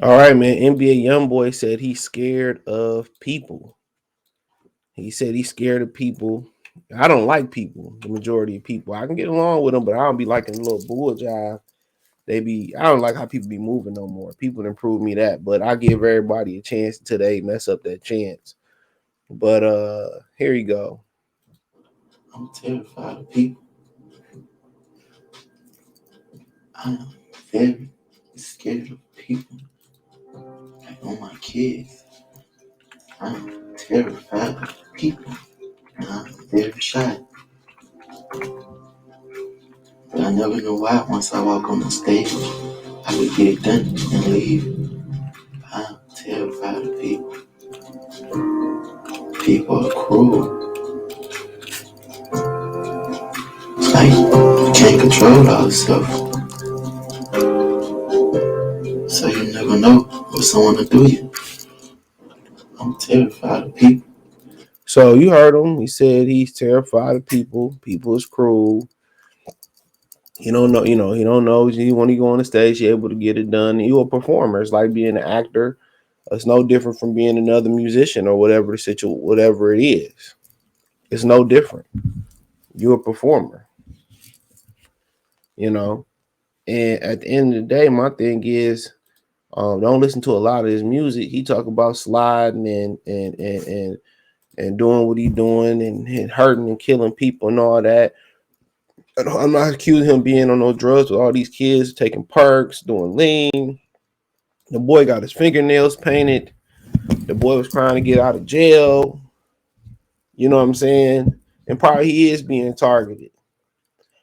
All right, man. NBA YoungBoy said he's scared of people. He said he's scared of people. I don't like people. The majority of people, I can get along with them, but I don't be liking the little bull jive. I don't like how people be moving no more. People done prove me that, but I give everybody a chance until they mess up that chance. But here you go. I'm terrified of people. I'm very scared of people. Like on my kids. I'm terrified of people. I'm very shy. But I never know why once I walk on the stage, I would get it done and leave. I'm terrified of people. People are cruel. It's like you can't control all this stuff. So you never know what someone will do you. I'm terrified of people. So you heard him. He said he's terrified of people. People is cruel. He don't know, he don't know. When he go on the stage, he able to get it done. You a performer. It's like being an actor. It's no different from being another musician or whatever the situation, whatever it is. It's no different. You're a performer, you know. And at the end of the day, my thing is, don't listen to a lot of his music. He talk about sliding and doing what he doing and hurting and killing people and all that. I'm not accusing him of being on no drugs with all these kids taking perks, doing lean. The boy got his fingernails painted. The boy was trying to get out of jail. You know what I'm saying? And probably he is being targeted.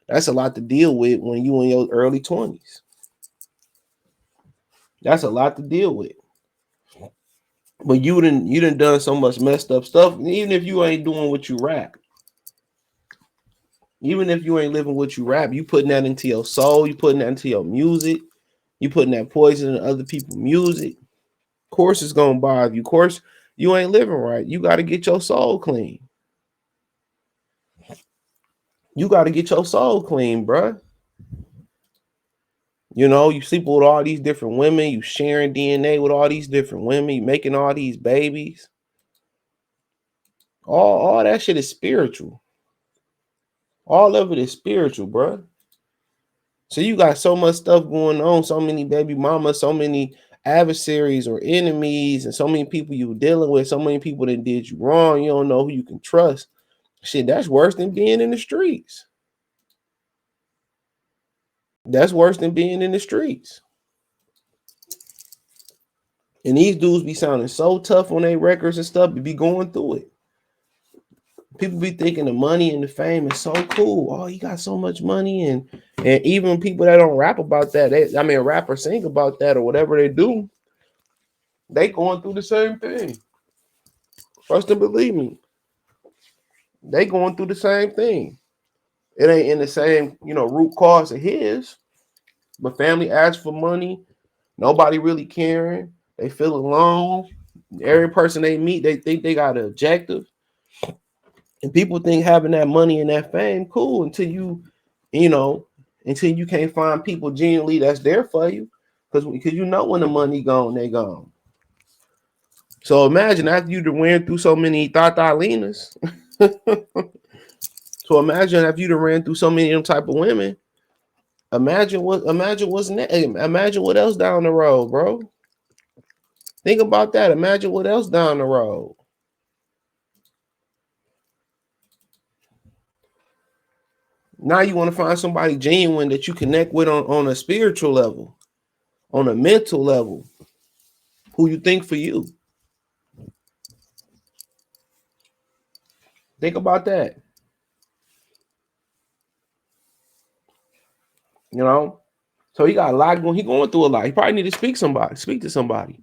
That's a lot to deal with when you in your early 20s. That's a lot to deal with. But you done so much messed up stuff. Even if you ain't doing what you rap, even if you ain't living what you rap, you putting that into your soul. You putting that into your music. You putting that poison in other people's music. Of course, it's gonna bother you. Of course, you ain't living right. You got to get your soul clean. You got to get your soul clean, bruh. You sleep with all these different women. You sharing DNA with all these different women. You making all these babies. All that shit is spiritual. All of it is spiritual, bruh. So you got so much stuff going on, so many baby mamas, so many adversaries or enemies, and so many people you dealing with, so many people that did you wrong. You don't know who you can trust. Shit, that's worse than being in the streets. That's worse than being in the streets. And these dudes be sounding so tough on their records and stuff, be going through it. People be thinking the money and the fame is so cool. Oh, he got so much money, and even people that don't rap about that, rap or sing about that or whatever they do, they going through the same thing. Trust and believe me, they going through the same thing. It ain't in the same, root cause of his, but family asks for money. Nobody really caring. They feel alone. Every person they meet, they think they got an objective. And people think having that money and that fame cool you know, until you can't find people genuinely that's there for you. Because when the money gone, they gone. So imagine after you ran through so many Tata Linas. So imagine if you ran through so many of them type of women. Imagine what's next. Imagine what else down the road, bro. Think about that. Imagine what else down the road. Now you want to find somebody genuine that you connect with on a spiritual level, on a mental level, who you think for you. Think about that. You know? So he got a lot going. He going through a lot. He probably need to speak to somebody.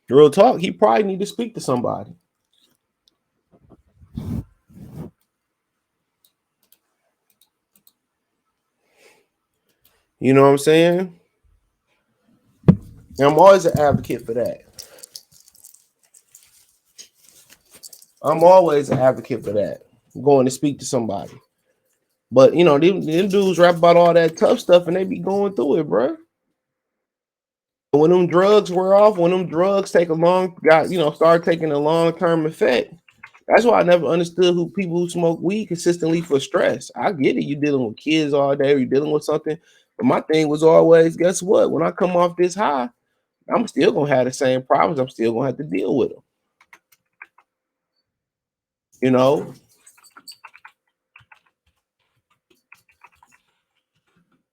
Real talk. He probably need to speak to somebody. You know what I'm saying? And I'm always an advocate for that. I'm always an advocate for that. Going to speak to somebody. But them dudes rap about all that tough stuff and they be going through it, bro. When them drugs wear off, when them drugs take a long, start taking a long term effect. That's why I never understood who people who smoke weed consistently for stress. I get it, you dealing with kids all day, or you dealing with something. But my thing was always, guess what? When I come off this high, I'm still gonna have the same problems. I'm still gonna have to deal with them. You know,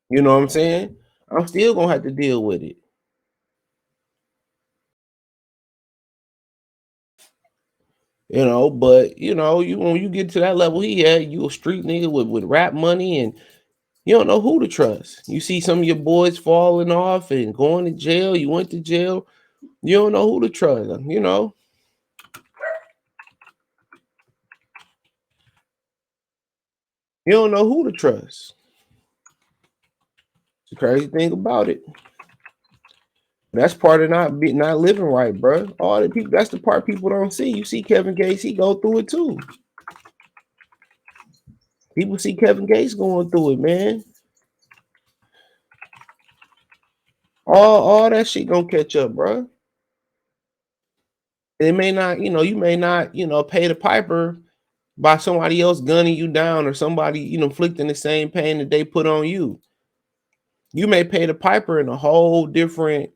you know what I'm saying? I'm still gonna have to deal with it. But you when you get to that level he had, you a street nigga with rap money, and you don't know who to trust. You see some of your boys falling off and going to jail. You went to jail. You don't know who to trust. You don't know who to trust. It's the crazy thing about it. That's part of not living right, bro. All the people. That's the part people don't see. You see Kevin Gates, he go through it too. People see Kevin Gates going through it, man. All that shit gonna catch up, bro. It may not, you may not, pay the piper by somebody else gunning you down, or somebody, inflicting the same pain that they put on you. You may pay the piper in a whole different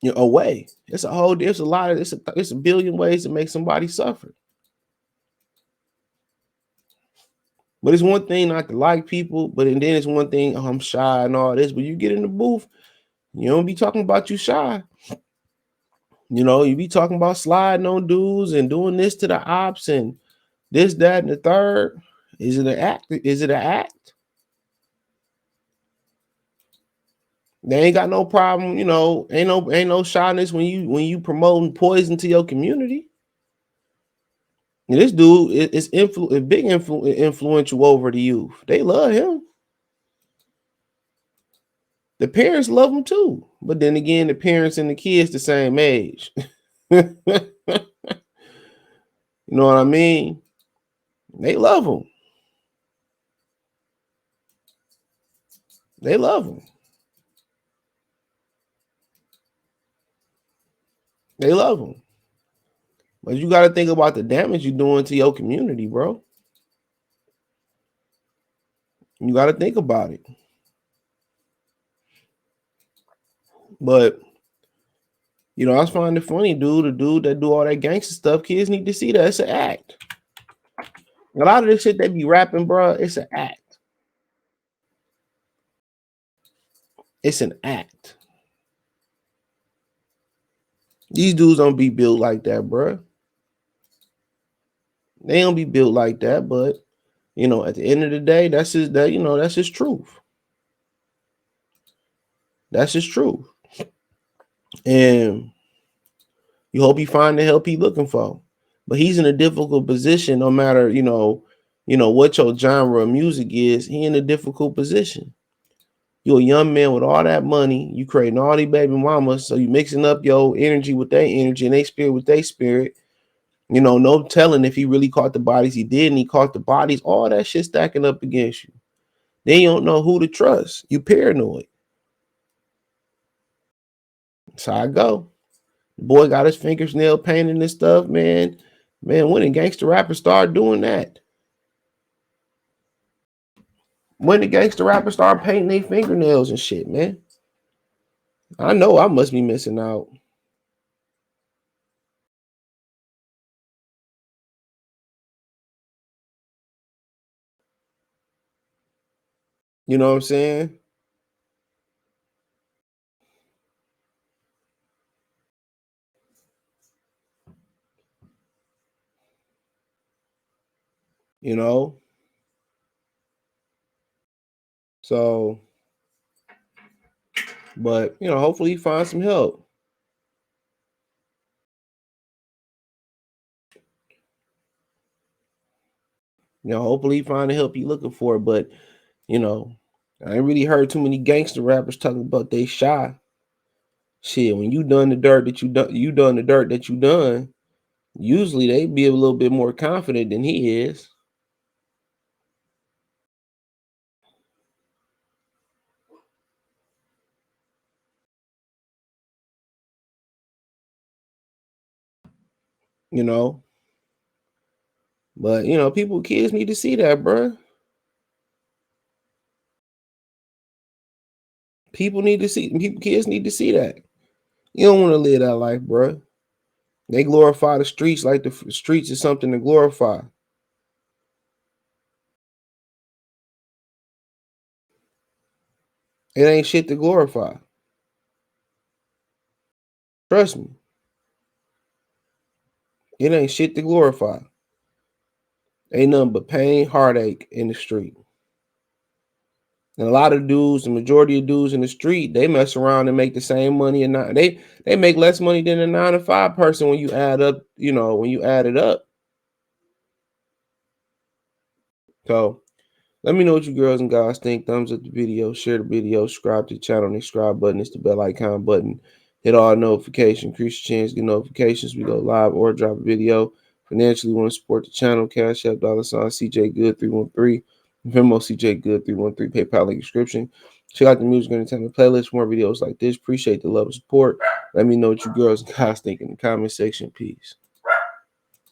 way. There's a lot of it's a billion ways to make somebody suffer. But it's one thing not to like people, but and then it's one thing, I'm shy and all this. But you get in the booth, you don't be talking about you shy. You be talking about sliding on dudes and doing this to the ops and this, that, and the third. Is it an act? Is it an act? They ain't got no problem, ain't no shyness when you promoting poison to your community. And this dude is influential over the youth. They love him. The parents love him too. But then again, the parents and the kids the same age. You know what I mean? They love him. They love him. They love him. But you got to think about the damage you're doing to your community, bro. You got to think about it. But I was finding it funny, dude. The dude that do all that gangster stuff, kids need to see that it's an act. A lot of this shit they be rapping, bro, it's an act. It's an act. These dudes don't be built like that, bro. They don't be built like that, but at the end of the day, that's his truth. That's his truth. And you hope he find the help he looking for. But he's in a difficult position no matter, what your genre of music is. He in a difficult position. You're a young man with all that money. You creating all these baby mamas. So you mixing up your energy with their energy and their spirit with their spirit. No telling if he really caught the bodies. He did, and he caught the bodies. All that shit stacking up against you. Then you don't know who to trust. You paranoid. That's how I go. The boy got his fingers nail painting and stuff, man. Man, when did gangster rappers start doing that? When did gangster rappers start painting their fingernails and shit, man? I know I must be missing out. You know what I'm saying? You know? So, but hopefully he finds some help. Hopefully he find the help he looking for. But I ain't really heard too many gangster rappers talking about they shy. Shit, when you done the dirt that you done the dirt that you done. Usually they be a little bit more confident than he is. you know. But kids need to see that, bro. Kids need to see that. You don't want to live that life, bro. They glorify the streets like the streets is something to glorify. It ain't shit to glorify. Trust me. It ain't shit to glorify. Ain't nothing but pain, heartache in the street. And a lot of dudes, the majority of dudes in the street, they mess around and make the same money and not they make less money than a 9 to 5 person when you add up, when you add it up. So let me know what you girls and guys think. Thumbs up the video, share the video, subscribe to the channel. The subscribe button is the bell icon button. Hit all notifications, increase your chance to get notifications. We go live or drop a video. Financially, want to support the channel. Cash App, $ CJ Good 313. Venmo CJ Good 313. PayPal link description. Check out the music entertainment playlist. More videos like this. Appreciate the love and support. Let me know what you girls and guys think in the comment section. Peace.